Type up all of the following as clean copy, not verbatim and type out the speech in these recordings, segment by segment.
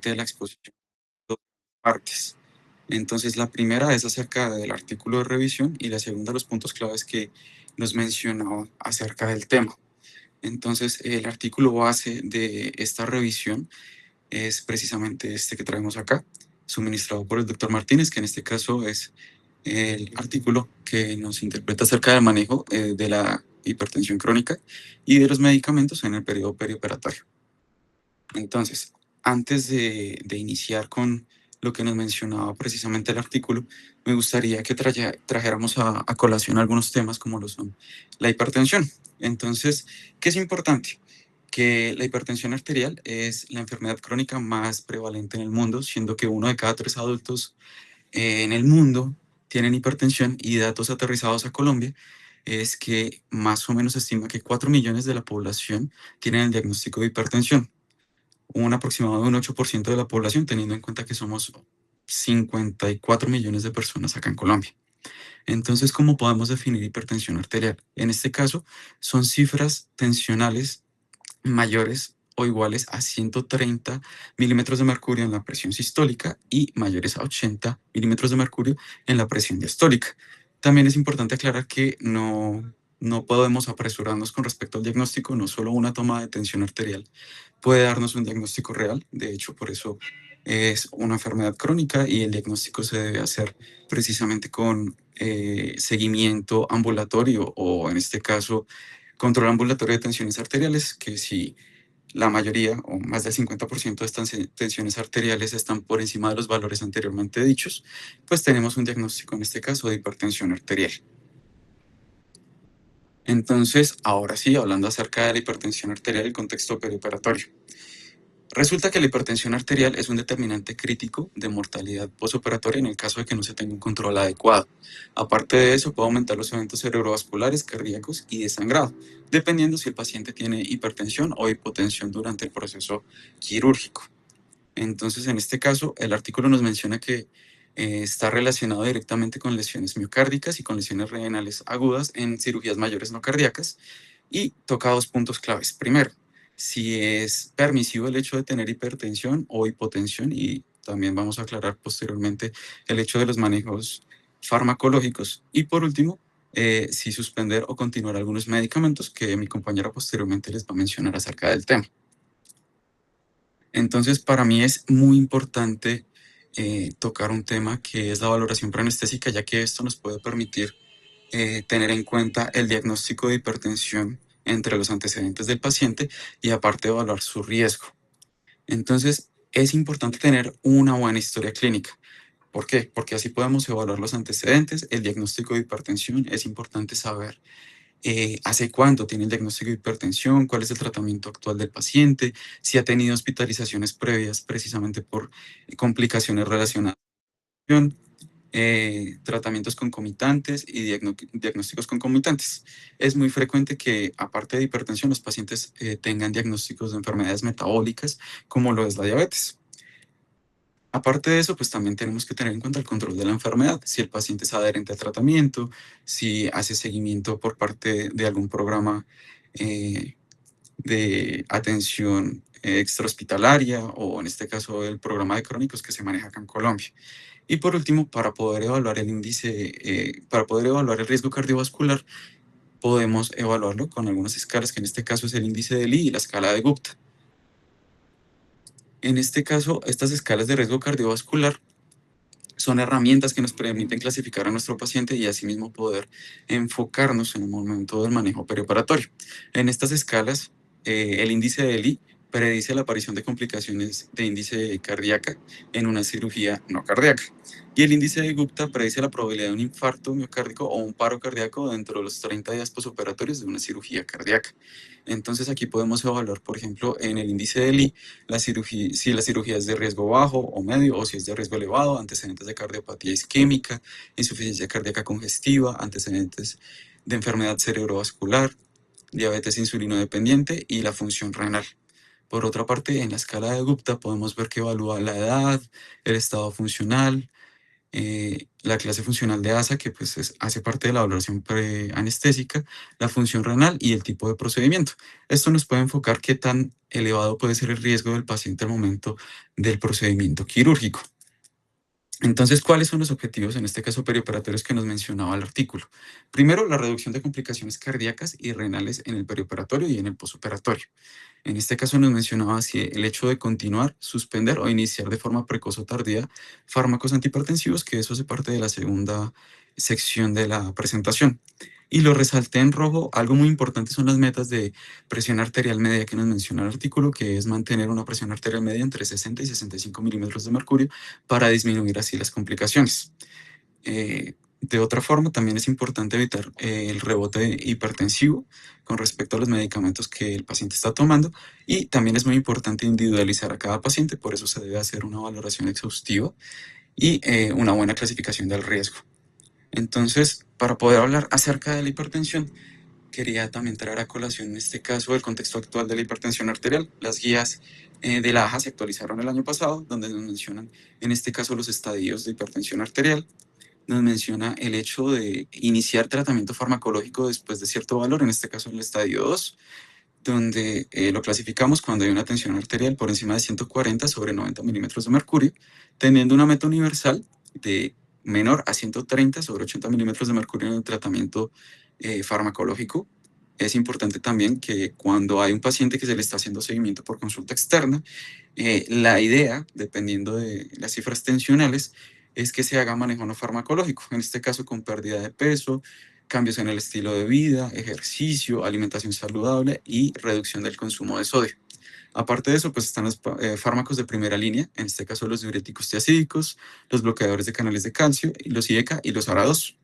de la exposición de dos partes. Entonces, la primera es acerca del artículo de revisión y la segunda, los puntos claves que nos mencionaba acerca del tema. Entonces, el artículo base de esta revisión es precisamente este que traemos acá, suministrado por el doctor Martínez, que en este caso es el artículo que nos interpreta acerca del manejo de la hipertensión crónica y de los medicamentos en el periodo perioperatorio. Entonces, antes de iniciar con lo que nos mencionaba precisamente el artículo, me gustaría que trajéramos a colación algunos temas como lo son la hipertensión. Entonces, ¿qué es importante? Que la hipertensión arterial es la enfermedad crónica más prevalente en el mundo, siendo que 1 de cada 3 adultos en el mundo tienen hipertensión, y datos aterrizados a Colombia es que más o menos se estima que 4 millones de la población tienen el diagnóstico de hipertensión, un aproximado de un 8% de la población, teniendo en cuenta que somos 54 millones de personas acá en Colombia. Entonces, ¿cómo podemos definir hipertensión arterial? En este caso, son cifras tensionales mayores o iguales a 130 milímetros de mercurio en la presión sistólica y mayores a 80 milímetros de mercurio en la presión diastólica. También es importante aclarar que no podemos apresurarnos con respecto al diagnóstico. No solo una toma de tensión arterial puede darnos un diagnóstico real. De hecho, por eso es una enfermedad crónica y el diagnóstico se debe hacer precisamente con seguimiento ambulatorio, o en este caso, control ambulatorio de tensiones arteriales, que si la mayoría o más del 50% de estas tensiones arteriales están por encima de los valores anteriormente dichos, pues tenemos un diagnóstico en este caso de hipertensión arterial. Entonces, ahora sí, hablando acerca de la hipertensión arterial y el contexto perioperatorio. Resulta que la hipertensión arterial es un determinante crítico de mortalidad posoperatoria en el caso de que no se tenga un control adecuado. Aparte de eso, puede aumentar los eventos cerebrovasculares, cardíacos y de sangrado, dependiendo si el paciente tiene hipertensión o hipotensión durante el proceso quirúrgico. Entonces, en este caso, el artículo nos menciona que está relacionado directamente con lesiones miocárdicas y con lesiones renales agudas en cirugías mayores no cardíacas, y toca dos puntos claves. Primero, si es permisivo el hecho de tener hipertensión o hipotensión, y también vamos a aclarar posteriormente el hecho de los manejos farmacológicos. Y por último, si suspender o continuar algunos medicamentos, que mi compañera posteriormente les va a mencionar acerca del tema. Entonces, para mí es muy importante tocar un tema que es la valoración preanestésica, ya que esto nos puede permitir tener en cuenta el diagnóstico de hipertensión entre los antecedentes del paciente y aparte evaluar su riesgo. Entonces, es importante tener una buena historia clínica. ¿Por qué? Porque así podemos evaluar los antecedentes, el diagnóstico de hipertensión. Es importante saber hace cuánto tiene el diagnóstico de hipertensión, cuál es el tratamiento actual del paciente, si ha tenido hospitalizaciones previas precisamente por complicaciones relacionadas con tratamientos concomitantes y diagnósticos concomitantes. Es muy frecuente que, aparte de hipertensión, los pacientes tengan diagnósticos de enfermedades metabólicas, como lo es la diabetes. Aparte de eso, pues también tenemos que tener en cuenta el control de la enfermedad, si el paciente es adherente al tratamiento, si hace seguimiento por parte de algún programa eh, de atención extrahospitalaria, o en este caso el programa de crónicos que se maneja acá en Colombia. Y por último, para poder evaluar el índice, para poder evaluar el riesgo cardiovascular, podemos evaluarlo con algunas escalas, que en este caso es el índice de Lee y la escala de Gupta. En este caso, estas escalas de riesgo cardiovascular son herramientas que nos permiten clasificar a nuestro paciente y asimismo poder enfocarnos en el momento del manejo perioperatorio. En estas escalas, el índice de Lee predice la aparición de complicaciones de índice cardíaca en una cirugía no cardíaca. Y el índice de Gupta predice la probabilidad de un infarto miocárdico o un paro cardíaco dentro de los 30 días posoperatorios de una cirugía cardíaca. Entonces aquí podemos evaluar, por ejemplo, en el índice de Lee, si la cirugía es de riesgo bajo o medio, o si es de riesgo elevado, antecedentes de cardiopatía isquémica, insuficiencia cardíaca congestiva, antecedentes de enfermedad cerebrovascular, diabetes insulinodependiente y la función renal. Por otra parte, en la escala de Gupta podemos ver que evalúa la edad, el estado funcional, la clase funcional de ASA, que pues hace parte de la valoración preanestésica, la función renal y el tipo de procedimiento. Esto nos puede enfocar qué tan elevado puede ser el riesgo del paciente al momento del procedimiento quirúrgico. Entonces, ¿cuáles son los objetivos, en este caso perioperatorios, que nos mencionaba el artículo? Primero, la reducción de complicaciones cardíacas y renales en el perioperatorio y en el posoperatorio. En este caso nos mencionaba si el hecho de continuar, suspender o iniciar de forma precoz o tardía fármacos antihipertensivos, que eso hace parte de la segunda sección de la presentación. Y lo resalté en rojo, algo muy importante son las metas de presión arterial media que nos menciona el artículo, que es mantener una presión arterial media entre 60 y 65 milímetros de mercurio para disminuir así las complicaciones. De otra forma, también es importante evitar el rebote hipertensivo con respecto a los medicamentos que el paciente está tomando, y también es muy importante individualizar a cada paciente, por eso se debe hacer una valoración exhaustiva y una buena clasificación del riesgo. Entonces, para poder hablar acerca de la hipertensión, quería también traer a colación en este caso el contexto actual de la hipertensión arterial. Las guías de la AJA se actualizaron el año pasado, donde nos mencionan en este caso los estadios de hipertensión arterial. Nos menciona el hecho de iniciar tratamiento farmacológico después de cierto valor, en este caso en el estadio 2, donde lo clasificamos cuando hay una tensión arterial por encima de 140 sobre 90 milímetros de mercurio, teniendo una meta universal de menor a 130 sobre 80 milímetros de mercurio en el tratamiento farmacológico. Es importante también que cuando hay un paciente que se le está haciendo seguimiento por consulta externa, la idea, dependiendo de las cifras tensionales, es que se haga manejo no farmacológico, en este caso con pérdida de peso, cambios en el estilo de vida, ejercicio, alimentación saludable y reducción del consumo de sodio. Aparte de eso, pues están los fármacos de primera línea, en este caso los diuréticos tiacídicos, los bloqueadores de canales de calcio, y los IECA y los ARA2.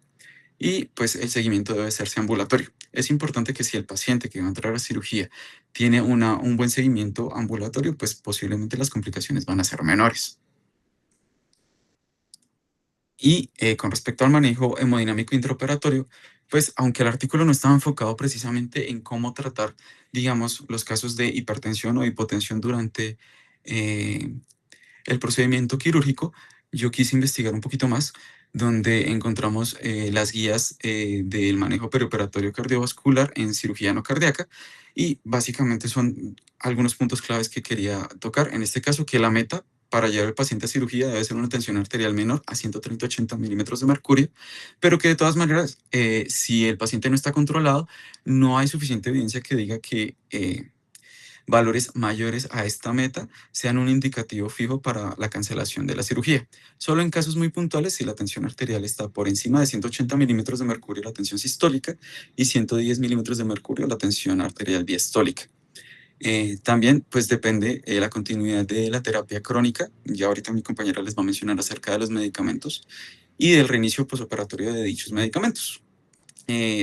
Y pues el seguimiento debe hacerse ambulatorio. Es importante que si el paciente que va a entrar a cirugía tiene un buen seguimiento ambulatorio, pues posiblemente las complicaciones van a ser menores. Y con respecto al manejo hemodinámico intraoperatorio, pues aunque el artículo no estaba enfocado precisamente en cómo tratar, digamos, los casos de hipertensión o hipotensión durante eh, el procedimiento quirúrgico, yo quise investigar un poquito más, donde encontramos las guías del manejo perioperatorio cardiovascular en cirugía no cardíaca, y básicamente son algunos puntos claves que quería tocar. En este caso, que la meta para llevar al paciente a cirugía debe ser una tensión arterial menor a 130-80 milímetros de mercurio, pero que de todas maneras, si el paciente no está controlado, no hay suficiente evidencia que diga que valores mayores a esta meta sean un indicativo fijo para la cancelación de la cirugía. Solo en casos muy puntuales, si la tensión arterial está por encima de 180 milímetros de mercurio, la tensión sistólica, y 110 milímetros de mercurio, la tensión arterial diastólica. También, pues depende la continuidad de la terapia crónica. Ya ahorita mi compañera les va a mencionar acerca de los medicamentos y del reinicio posoperatorio de dichos medicamentos.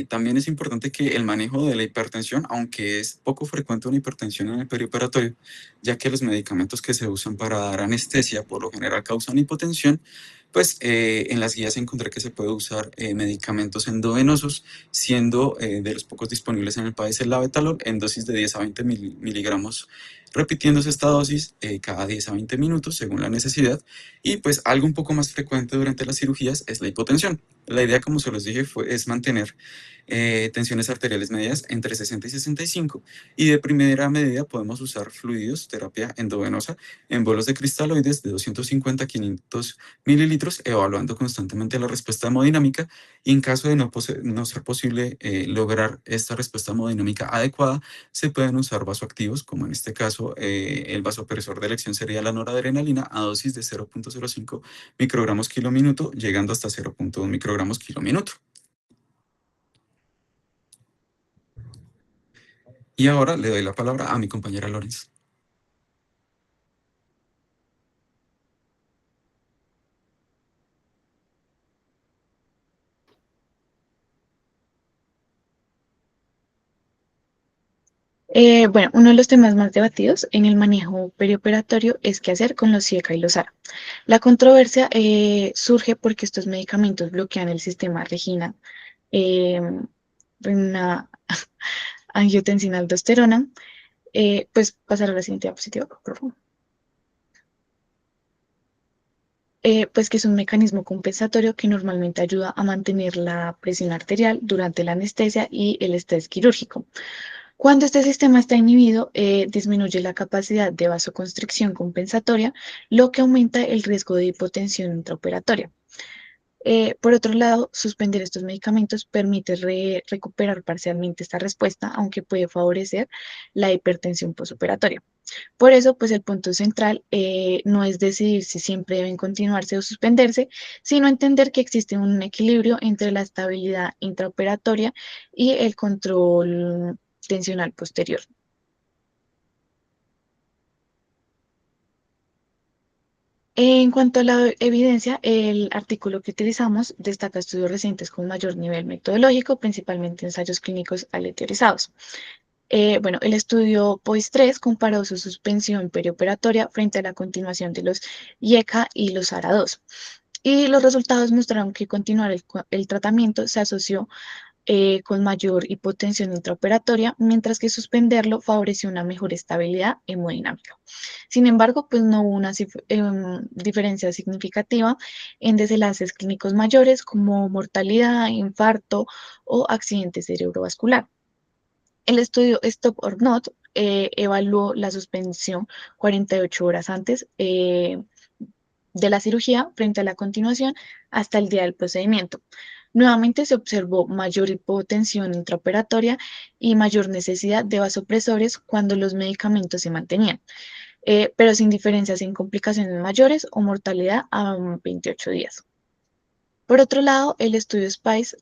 También es importante que el manejo de la hipertensión, aunque es poco frecuente una hipertensión en el perioperatorio, ya que los medicamentos que se usan para dar anestesia por lo general causan hipotensión, pues en las guías encontré que se puede usar medicamentos endovenosos, siendo de los pocos disponibles en el país el labetalol en dosis de 10 a 20 miligramos, repitiéndose esta dosis cada 10 a 20 minutos según la necesidad. Y pues algo un poco más frecuente durante las cirugías es la hipotensión. La idea, como se los dije, es mantener tensiones arteriales medias entre 60 y 65, y de primera medida podemos usar fluidos, terapia endovenosa, en bolos de cristaloides de 250 a 500 mililitros, evaluando constantemente la respuesta hemodinámica, y en caso de no ser posible lograr esta respuesta hemodinámica adecuada, se pueden usar vasoactivos, como en este caso el vasopresor de elección sería la noradrenalina a dosis de 0.05 microgramos kilo minuto, llegando hasta 0.1 microgramos kilo minuto. Y ahora le doy la palabra a mi compañera Lorenz. Bueno, uno de los temas más debatidos en el manejo perioperatorio es qué hacer con los CIECA y los ARA. La controversia surge porque estos medicamentos bloquean el sistema Regina, eh, una angiotensina-aldosterona. Pues pasar a la siguiente diapositiva, por favor. Pues que es un mecanismo compensatorio que normalmente ayuda a mantener la presión arterial durante la anestesia y el estrés quirúrgico. Cuando este sistema está inhibido, disminuye la capacidad de vasoconstricción compensatoria, lo que aumenta el riesgo de hipotensión intraoperatoria. Por otro lado, suspender estos medicamentos permite recuperar parcialmente esta respuesta, aunque puede favorecer la hipertensión postoperatoria. Por eso, pues el punto central no es decidir si siempre deben continuarse o suspenderse, sino entender que existe un equilibrio entre la estabilidad intraoperatoria y el control tensional posterior. En cuanto a la evidencia, el artículo que utilizamos destaca estudios recientes con mayor nivel metodológico, principalmente ensayos clínicos aleatorizados. Bueno, el estudio POIS-3 comparó su suspensión perioperatoria frente a la continuación de los IECA y los ARA-2. Y los resultados mostraron que continuar el tratamiento se asoció con mayor hipotensión intraoperatoria, mientras que suspenderlo favoreció una mejor estabilidad hemodinámica. Sin embargo, pues no hubo una diferencia significativa en desenlaces clínicos mayores como mortalidad, infarto o accidente cerebrovascular. El estudio Stop or Not evaluó la suspensión 48 horas antes de la cirugía frente a la continuación hasta el día del procedimiento. Nuevamente se observó mayor hipotensión intraoperatoria y mayor necesidad de vasopresores cuando los medicamentos se mantenían, pero sin diferencias en complicaciones mayores o mortalidad a 28 días. Por otro lado, el estudio SPICE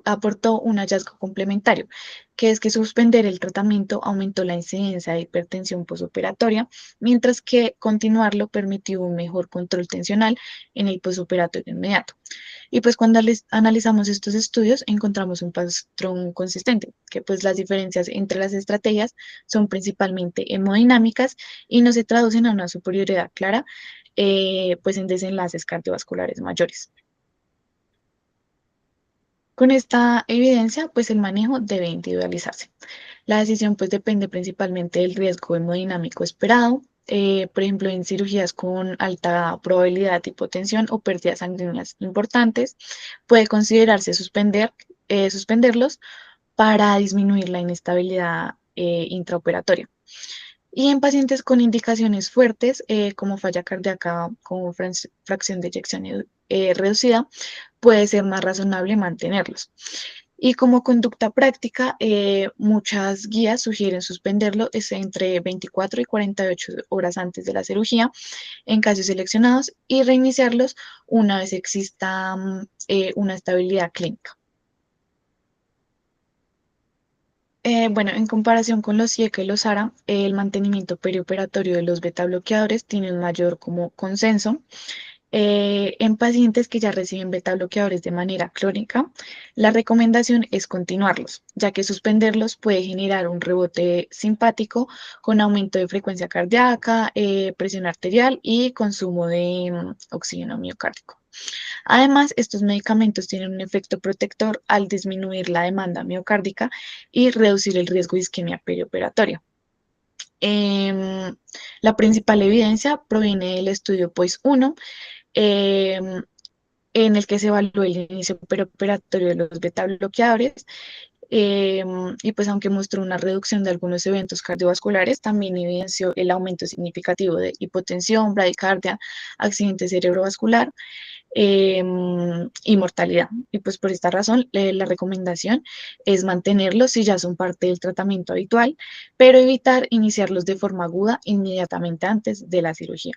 aportó un hallazgo complementario, que es que suspender el tratamiento aumentó la incidencia de hipertensión postoperatoria, mientras que continuarlo permitió un mejor control tensional en el postoperatorio inmediato. Y pues cuando analizamos estos estudios encontramos un patrón consistente, que pues las diferencias entre las estrategias son principalmente hemodinámicas y no se traducen a una superioridad clara pues en desenlaces cardiovasculares mayores. Con esta evidencia, pues el manejo debe individualizarse. La decisión pues depende principalmente del riesgo hemodinámico esperado. Por ejemplo, en cirugías con alta probabilidad de hipotensión o pérdidas sanguíneas importantes, puede considerarse suspenderlos para disminuir la inestabilidad intraoperatoria. Y en pacientes con indicaciones fuertes, como falla cardíaca con fracción de eyección reducida, puede ser más razonable mantenerlos. Y como conducta práctica, muchas guías sugieren suspenderlo entre 24 y 48 horas antes de la cirugía en casos seleccionados y reiniciarlos una vez exista una estabilidad clínica. Bueno, en comparación con los IECA y los ARA, el mantenimiento perioperatorio de los beta bloqueadores tiene un mayor como consenso. En pacientes que ya reciben beta bloqueadores de manera crónica, la recomendación es continuarlos, ya que suspenderlos puede generar un rebote simpático con aumento de frecuencia cardíaca, presión arterial y consumo de oxígeno miocárdico. Además, estos medicamentos tienen un efecto protector al disminuir la demanda miocárdica y reducir el riesgo de isquemia perioperatoria. Em, la principal evidencia proviene del estudio POIS-1, en el que se evaluó el inicio perioperatorio de los beta bloqueadores. Y pues aunque mostró una reducción de algunos eventos cardiovasculares, también evidenció el aumento significativo de hipotensión, bradicardia, accidente cerebrovascular y mortalidad. Y pues por esta razón, la recomendación es mantenerlos si ya son parte del tratamiento habitual, pero evitar iniciarlos de forma aguda inmediatamente antes de la cirugía.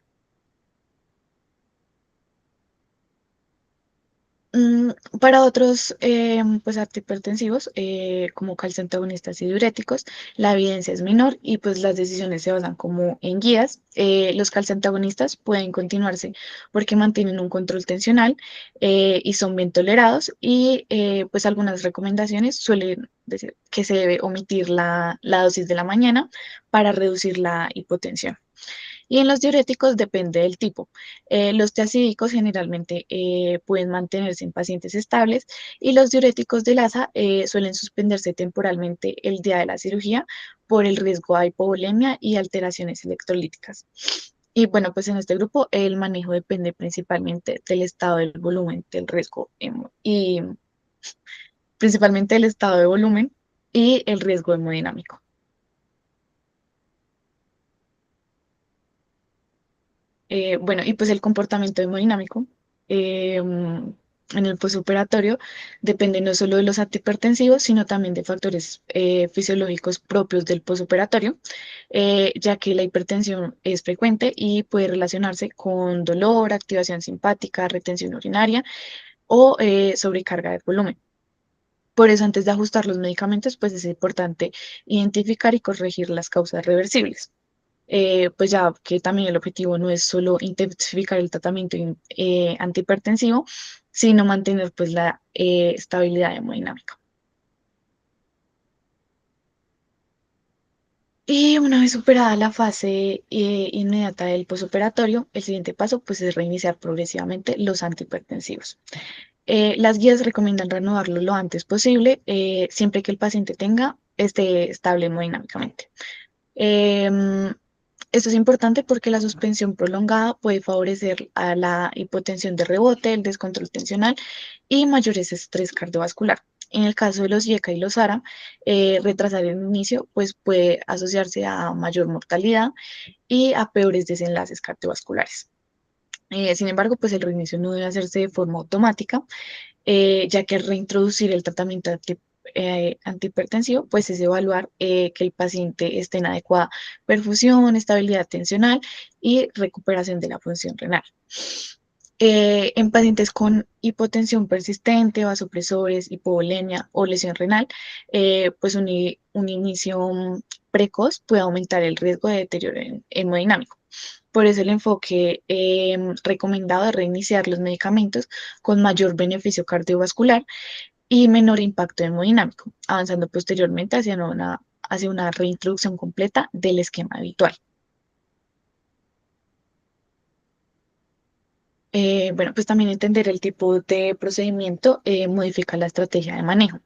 Mm, para otros pues antihipertensivos, como calcio-antagonistas y diuréticos, la evidencia es menor y pues las decisiones se basan como en guías. Los calcio-antagonistas pueden continuarse porque mantienen un control tensional y son bien tolerados y pues algunas recomendaciones suelen decir que se debe omitir la dosis de la mañana para reducir la hipotensión. Y en los diuréticos depende del tipo. Los tiazídicos generalmente pueden mantenerse en pacientes estables y los diuréticos de Lassa suelen suspenderse temporalmente el día de la cirugía por el riesgo a hipovolemia y alteraciones electrolíticas. Y bueno, pues en este grupo el manejo depende principalmente del estado del volumen, del riesgo y principalmente del estado de volumen y el riesgo hemodinámico. Bueno, y pues el comportamiento hemodinámico en el postoperatorio depende no solo de los antihipertensivos, sino también de factores fisiológicos propios del postoperatorio, ya que la hipertensión es frecuente y puede relacionarse con dolor, activación simpática, retención urinaria o sobrecarga de volumen. Por eso, antes de ajustar los medicamentos, pues es importante identificar y corregir las causas reversibles. Pues ya que también el objetivo no es solo intensificar el tratamiento antihipertensivo, sino mantener pues la estabilidad hemodinámica. Y una vez superada la fase inmediata del posoperatorio, el siguiente paso pues es reiniciar progresivamente los antihipertensivos. Las guías recomiendan renovarlo lo antes posible, siempre que el paciente esté estable hemodinámicamente. Em, Esto es importante porque la suspensión prolongada puede favorecer a la hipotensión de rebote, el descontrol tensional y mayores estrés cardiovascular. En el caso de los IECA y los ARA, retrasar el inicio pues puede asociarse a mayor mortalidad y a peores desenlaces cardiovasculares. Sin embargo, pues el reinicio no debe hacerse de forma automática, ya que reintroducir el tratamiento antihipertensivo, pues es evaluar que el paciente esté en adecuada perfusión, estabilidad tensional y recuperación de la función renal. En pacientes con hipotensión persistente, vasopresores, hipovolemia o lesión renal, pues un inicio precoz puede aumentar el riesgo de deterioro hemodinámico. Por eso el enfoque recomendado es reiniciar los medicamentos con mayor beneficio cardiovascular y menor impacto hemodinámico, avanzando posteriormente hacia una reintroducción completa del esquema habitual. Bueno, pues también entender el tipo de procedimiento modifica la estrategia de manejo.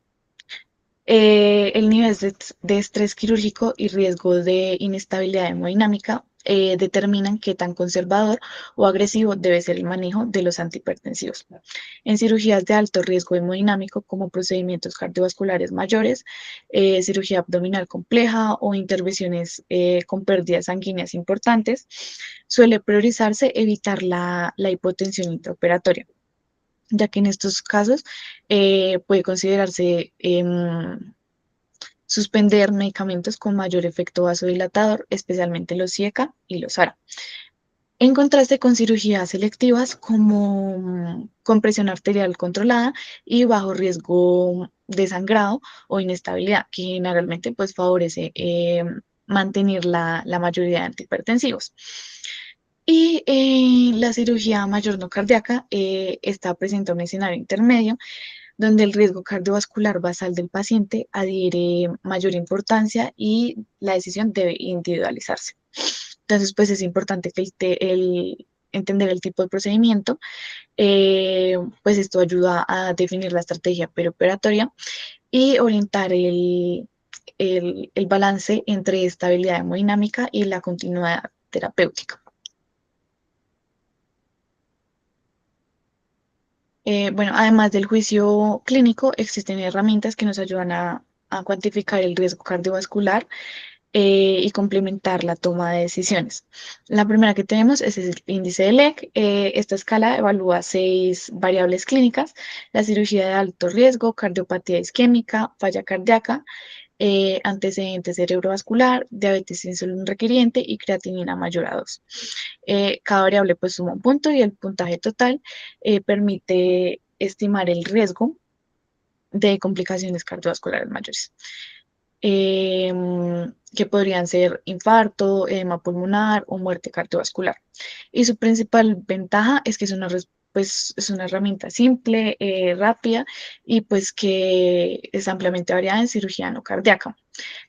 El nivel de estrés quirúrgico y riesgo de inestabilidad hemodinámica determinan qué tan conservador o agresivo debe ser el manejo de los antihipertensivos. En cirugías de alto riesgo hemodinámico, como procedimientos cardiovasculares mayores, cirugía abdominal compleja o intervenciones con pérdidas sanguíneas importantes, suele priorizarse evitar la hipotensión intraoperatoria, ya que en estos casos puede considerarse suspender medicamentos con mayor efecto vasodilatador, especialmente los CIECA y los ARA. En contraste con cirugías selectivas como compresión arterial controlada y bajo riesgo de sangrado o inestabilidad, que generalmente pues favorece mantener la mayoría de antihipertensivos. Y la cirugía mayor no cardíaca está presenta un escenario intermedio donde el riesgo cardiovascular basal del paciente adhiere mayor importancia y la decisión debe individualizarse. Entonces, pues es importante que entender el tipo de procedimiento, pues esto ayuda a definir la estrategia perioperatoria y orientar el balance entre estabilidad hemodinámica y la continuidad terapéutica. Bueno, además del juicio clínico, existen herramientas que nos ayudan a cuantificar el riesgo cardiovascular y complementar la toma de decisiones. La primera que tenemos es el índice de LEC. Esta escala evalúa 6 variables clínicas: la cirugía de alto riesgo, cardiopatía isquémica, falla cardíaca, antecedente cerebrovascular, diabetes insulino requiriente y creatinina mayor a 2. Cada variable pues suma un punto y el puntaje total permite estimar el riesgo de complicaciones cardiovasculares mayores, que podrían ser infarto, edema pulmonar o muerte cardiovascular. Y su principal ventaja es que pues, es una herramienta simple, rápida y pues que es ampliamente variada en cirugía no cardíaca.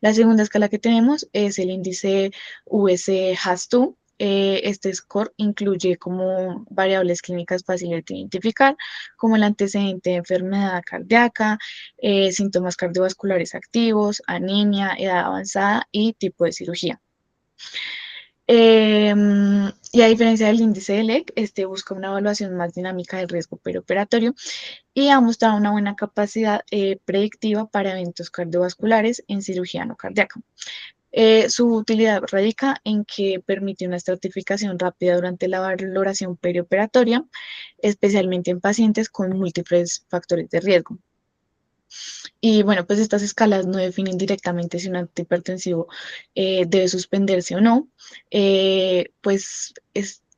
La segunda escala que tenemos es el índice US-HAS2. Este score incluye como variables clínicas fáciles de identificar, como el antecedente de enfermedad cardíaca, síntomas cardiovasculares activos, anemia, edad avanzada y tipo de cirugía. Y a diferencia del índice de LEC, este busca una evaluación más dinámica del riesgo perioperatorio y ha mostrado una buena capacidad predictiva para eventos cardiovasculares en cirugía no cardíaca. Su utilidad radica en que permite una estratificación rápida durante la valoración perioperatoria, especialmente en pacientes con múltiples factores de riesgo. Y bueno, pues estas escalas no definen directamente si un antihipertensivo debe suspenderse o no.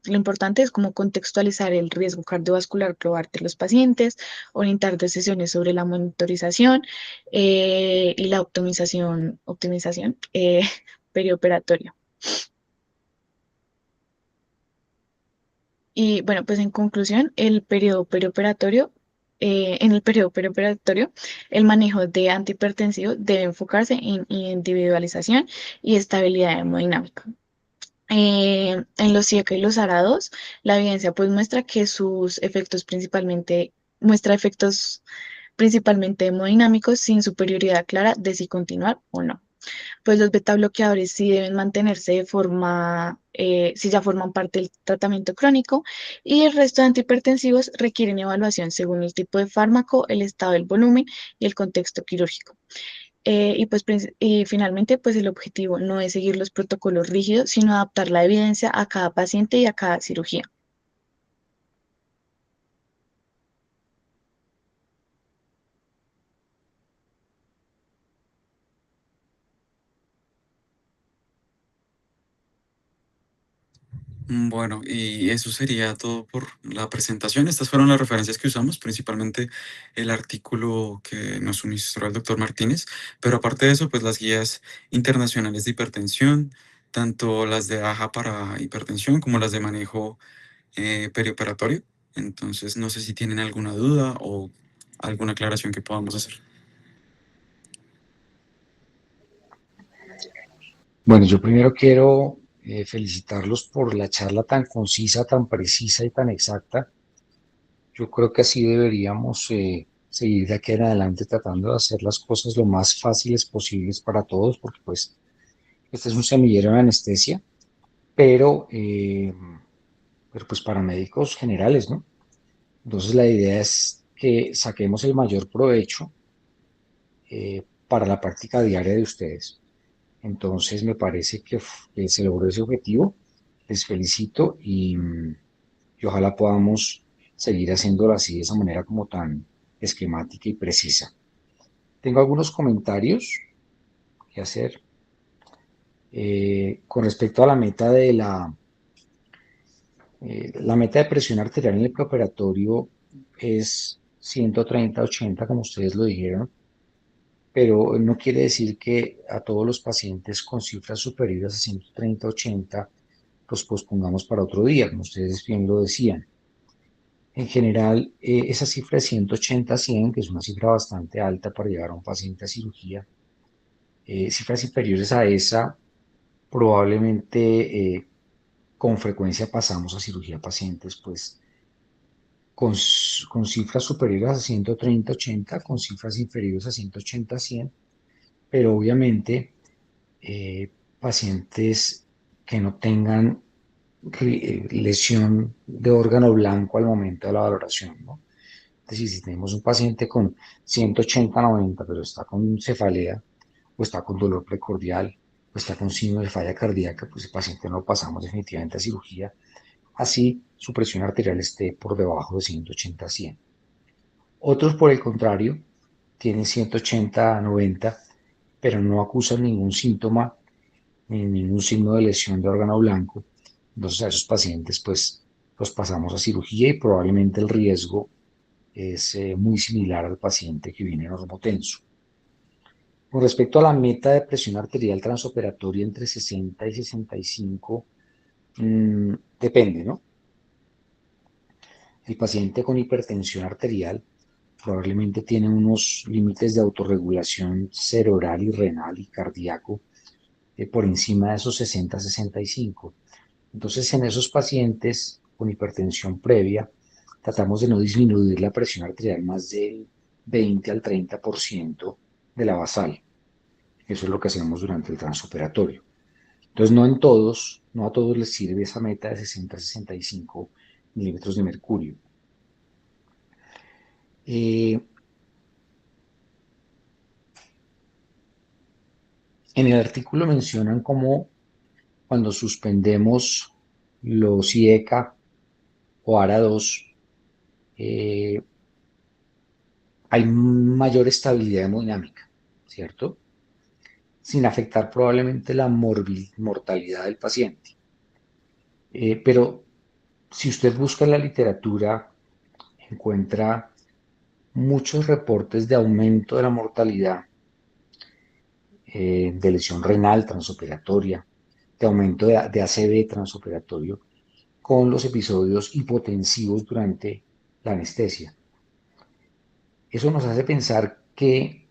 Lo importante es como contextualizar el riesgo cardiovascular global de los pacientes, orientar decisiones sobre la monitorización y la optimización perioperatoria. Y bueno, pues en conclusión, en el periodo perioperatorio, el manejo de antihipertensivos debe enfocarse en individualización y estabilidad hemodinámica. En los CIECA y los ARA2, la evidencia pues muestra efectos principalmente hemodinámicos sin superioridad clara de si continuar o no. Pues los beta bloqueadores sí deben mantenerse si ya forman parte del tratamiento crónico, y el resto de antihipertensivos requieren evaluación según el tipo de fármaco, el estado del volumen y el contexto quirúrgico. Y finalmente, pues el objetivo no es seguir los protocolos rígidos, sino adaptar la evidencia a cada paciente y a cada cirugía. Bueno, y eso sería todo por la presentación. Estas fueron las referencias que usamos, principalmente el artículo que nos suministró el doctor Martínez, pero aparte de eso, pues las guías internacionales de hipertensión, tanto las de AJA para hipertensión como las de manejo perioperatorio. Entonces, no sé si tienen alguna duda o alguna aclaración que podamos hacer. Bueno, yo primero quiero felicitarlos por la charla tan concisa, tan precisa y tan exacta. Yo creo que así deberíamos seguir de aquí en adelante tratando de hacer las cosas lo más fáciles posibles para todos, porque pues este es un semillero de anestesia, pero, eh, pero pues para médicos generales, ¿no? Entonces la idea es que saquemos el mayor provecho para la práctica diaria de ustedes. Entonces me parece que se logró ese objetivo. Les felicito y ojalá podamos seguir haciéndolo así de esa manera como tan esquemática y precisa. Tengo algunos comentarios que hacer con respecto a la meta la meta de presión arterial en el preoperatorio es 130-80, como ustedes lo dijeron, pero no quiere decir que a todos los pacientes con cifras superiores a 130-80 los pospongamos para otro día, como ustedes bien lo decían. En general, esa cifra de 180-100, que es una cifra bastante alta para llevar a un paciente a cirugía, cifras inferiores a esa, probablemente con frecuencia pasamos a cirugía pacientes, pues con, con cifras superiores a 130-80, con cifras inferiores a 180-100, pero obviamente pacientes que no tengan lesión de órgano blanco al momento de la valoración, ¿no? Es decir, si tenemos un paciente con 180-90, pero está con cefalea, o está con dolor precordial, o está con signo de falla cardíaca, pues el paciente no lo pasamos definitivamente a cirugía, así su presión arterial esté por debajo de 180-100. Otros, por el contrario, tienen 180-90, pero no acusan ningún síntoma ni ningún signo de lesión de órgano blanco. Entonces a esos pacientes pues los pasamos a cirugía y probablemente el riesgo es muy similar al paciente que viene normotenso. Con respecto a la meta de presión arterial transoperatoria entre 60 y 65, depende, ¿no? El paciente con hipertensión arterial probablemente tiene unos límites de autorregulación cerebral y renal y cardíaco por encima de esos 60-65. Entonces, en esos pacientes con hipertensión previa, tratamos de no disminuir la presión arterial más del 20 al 30% de la basal. Eso es lo que hacemos durante el transoperatorio. Entonces, no a todos les sirve esa meta de 60 a 65 milímetros de mercurio. En el artículo mencionan cómo cuando suspendemos los IECA o ARA2, hay mayor estabilidad hemodinámica, ¿cierto? Sin afectar probablemente la mortalidad del paciente. Pero si usted busca en la literatura, encuentra muchos reportes de aumento de la mortalidad, de lesión renal transoperatoria, de aumento de ACV transoperatorio, con los episodios hipotensivos durante la anestesia. Eso nos hace pensar que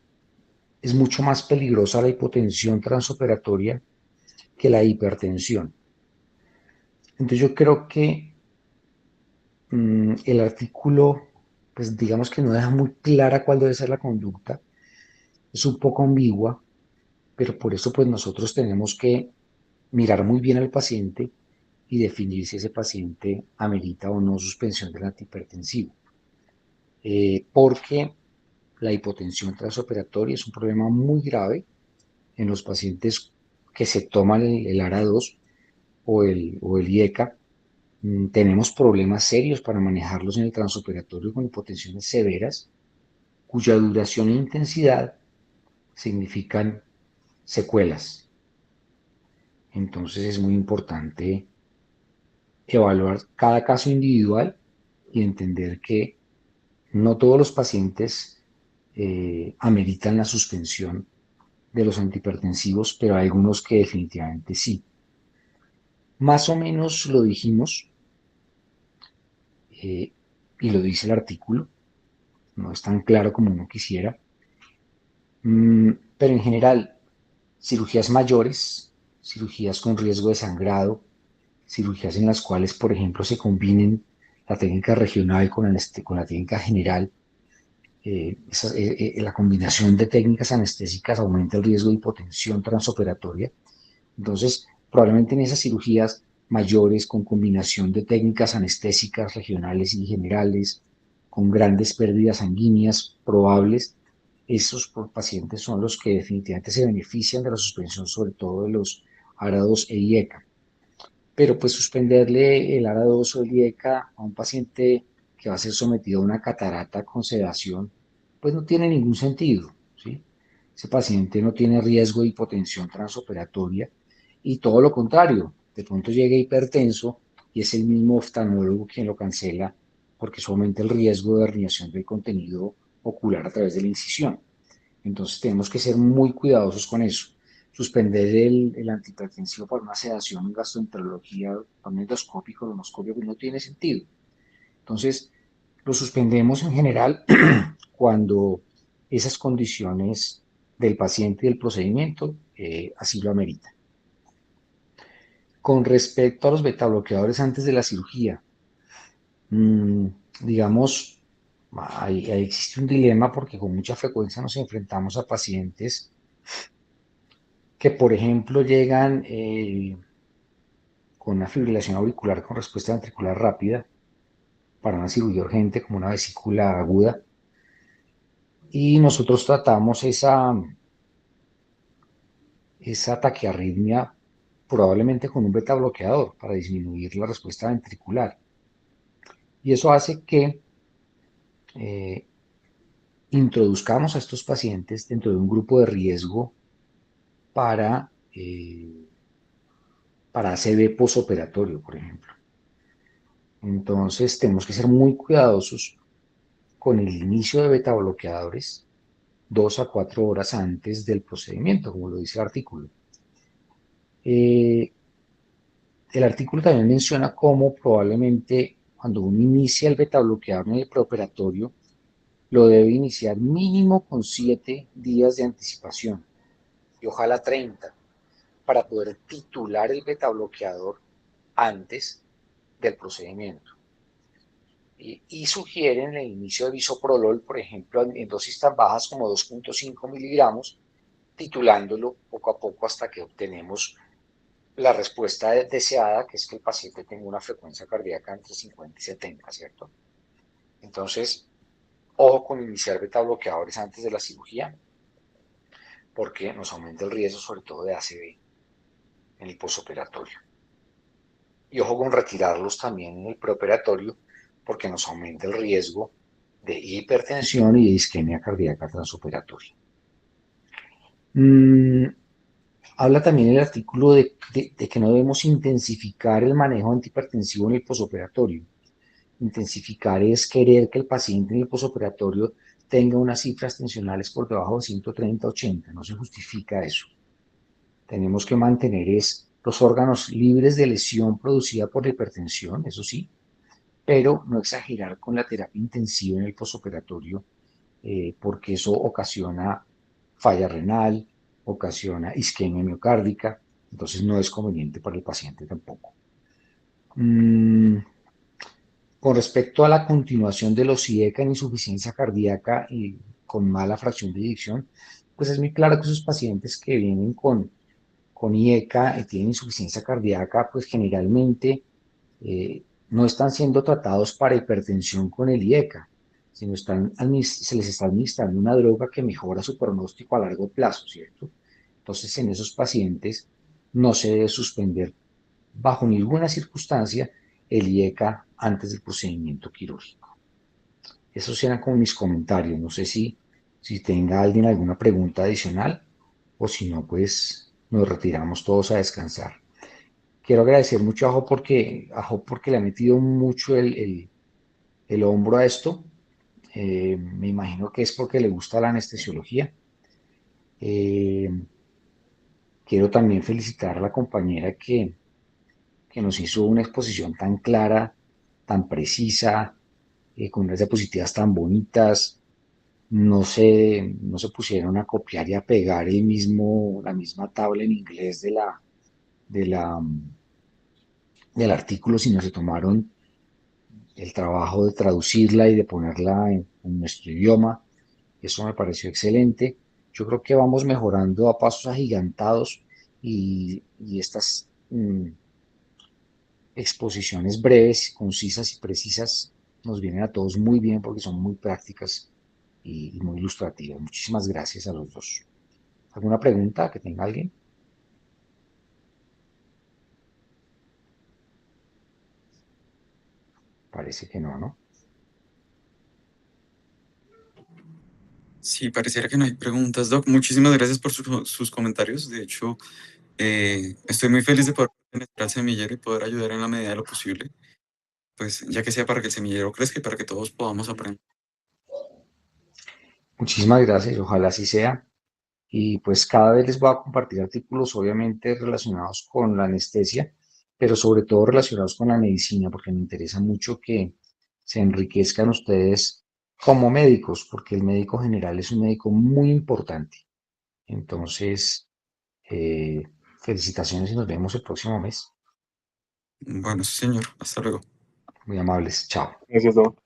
es mucho más peligrosa la hipotensión transoperatoria que la hipertensión. Entonces yo creo que el artículo, pues digamos que no deja muy clara cuál debe ser la conducta, es un poco ambigua, pero por eso pues nosotros tenemos que mirar muy bien al paciente y definir si ese paciente amerita o no suspensión del antihipertensivo. Porque la hipotensión transoperatoria es un problema muy grave en los pacientes que se toman el ARA2 o el IECA. Tenemos problemas serios para manejarlos en el transoperatorio con hipotensiones severas, cuya duración e intensidad significan secuelas. Entonces es muy importante evaluar cada caso individual y entender que no todos los pacientes ameritan la suspensión de los antihipertensivos, pero hay algunos que definitivamente sí. Más o menos lo dijimos, y lo dice el artículo, no es tan claro como uno quisiera, pero en general, cirugías mayores, cirugías con riesgo de sangrado, cirugías en las cuales, por ejemplo, se combinen la técnica regional con la técnica general. La combinación de técnicas anestésicas aumenta el riesgo de hipotensión transoperatoria. Entonces, probablemente en esas cirugías mayores con combinación de técnicas anestésicas regionales y generales, con grandes pérdidas sanguíneas probables, esos pacientes son los que definitivamente se benefician de la suspensión, sobre todo de los ARA2 e IECA. Pero pues suspenderle el ARA2 o el IECA a un paciente que va a ser sometido a una catarata con sedación, pues no tiene ningún sentido, ¿sí? Ese paciente no tiene riesgo de hipotensión transoperatoria y todo lo contrario, de pronto llega hipertenso y es el mismo oftalmólogo quien lo cancela porque eso aumenta el riesgo de herniación del contenido ocular a través de la incisión. Entonces tenemos que ser muy cuidadosos con eso. Suspender el antihipertensivo por una sedación en gastroenterología, un endoscópico, colonoscopio, pues no tiene sentido. Entonces, lo suspendemos en general cuando esas condiciones del paciente y del procedimiento así lo ameritan. Con respecto a los betabloqueadores antes de la cirugía, mmm, digamos, ahí existe un dilema porque con mucha frecuencia nos enfrentamos a pacientes que, por ejemplo, llegan con una fibrilación auricular con respuesta ventricular rápida para una cirugía urgente como una vesícula aguda y nosotros tratamos esa taquiarritmia probablemente con un beta bloqueador para disminuir la respuesta ventricular. Y eso hace que eh, introduzcamos a estos pacientes dentro de un grupo de riesgo para, para ACV posoperatorio, por ejemplo. Entonces tenemos que ser muy cuidadosos con el inicio de beta bloqueadores 2 a 4 horas antes del procedimiento, como lo dice el artículo. El artículo también menciona cómo probablemente cuando uno inicia el beta bloqueador en el preoperatorio, lo debe iniciar mínimo con 7 días de anticipación y ojalá 30 para poder titular el beta bloqueador antes del procedimiento. Y sugieren el inicio de bisoprolol, por ejemplo, en dosis tan bajas como 2.5 miligramos, titulándolo poco a poco hasta que obtenemos la respuesta deseada, que es que el paciente tenga una frecuencia cardíaca entre 50 y 70, ¿cierto? Entonces, ojo con iniciar beta bloqueadores antes de la cirugía, porque nos aumenta el riesgo sobre todo de ACV en el posoperatorio. Y ojo con retirarlos también en el preoperatorio, porque nos aumenta el riesgo de hipertensión y de isquemia cardíaca transoperatoria. Habla también el artículo de que no debemos intensificar el manejo antihipertensivo en el posoperatorio. Intensificar es querer que el paciente en el posoperatorio tenga unas cifras tensionales por debajo de 130-80. No se justifica eso. Tenemos que mantener los órganos libres de lesión producida por la hipertensión, eso sí, pero no exagerar con la terapia intensiva en el posoperatorio, porque eso ocasiona falla renal, ocasiona isquemia miocárdica, entonces no es conveniente para el paciente tampoco. Con respecto a la continuación de los IECA en insuficiencia cardíaca y con mala fracción de eyección, pues es muy claro que esos pacientes que vienen con IECA y tienen insuficiencia cardíaca, pues generalmente no están siendo tratados para hipertensión con el IECA, sino se les está administrando una droga que mejora su pronóstico a largo plazo, ¿cierto? Entonces, en esos pacientes no se debe suspender bajo ninguna circunstancia el IECA antes del procedimiento quirúrgico. Esos eran como mis comentarios. No sé si tenga alguien alguna pregunta adicional o si no, pues nos retiramos todos a descansar. Quiero agradecer mucho a Ajo porque le ha metido mucho el hombro a esto. Me imagino que es porque le gusta la anestesiología. Eh, Quiero también felicitar a la compañera que nos hizo una exposición tan clara, tan precisa, con unas diapositivas tan bonitas. No se pusieron a copiar y a pegar la misma tabla en inglés de la, del artículo, sino se tomaron el trabajo de traducirla y de ponerla en nuestro idioma. Eso me pareció excelente. Yo creo que vamos mejorando a pasos agigantados y estas exposiciones breves, concisas y precisas nos vienen a todos muy bien porque son muy prácticas y muy ilustrativas. Muchísimas gracias a los dos. ¿Alguna pregunta que tenga alguien? Parece que no, ¿no? Sí, pareciera que no hay preguntas, Doc. Muchísimas gracias por sus comentarios. De hecho, estoy muy feliz de poder penetrar el semillero y poder ayudar en la medida de lo posible, pues ya que sea para que el semillero crezca y para que todos podamos aprender. Muchísimas gracias, ojalá así sea. Y pues cada vez les voy a compartir artículos obviamente relacionados con la anestesia, pero sobre todo relacionados con la medicina, porque me interesa mucho que se enriquezcan ustedes como médicos, porque el médico general es un médico muy importante. Entonces, felicitaciones y nos vemos el próximo mes. Bueno, sí, señor. Hasta luego. Muy amables. Chao. Gracias, Doc.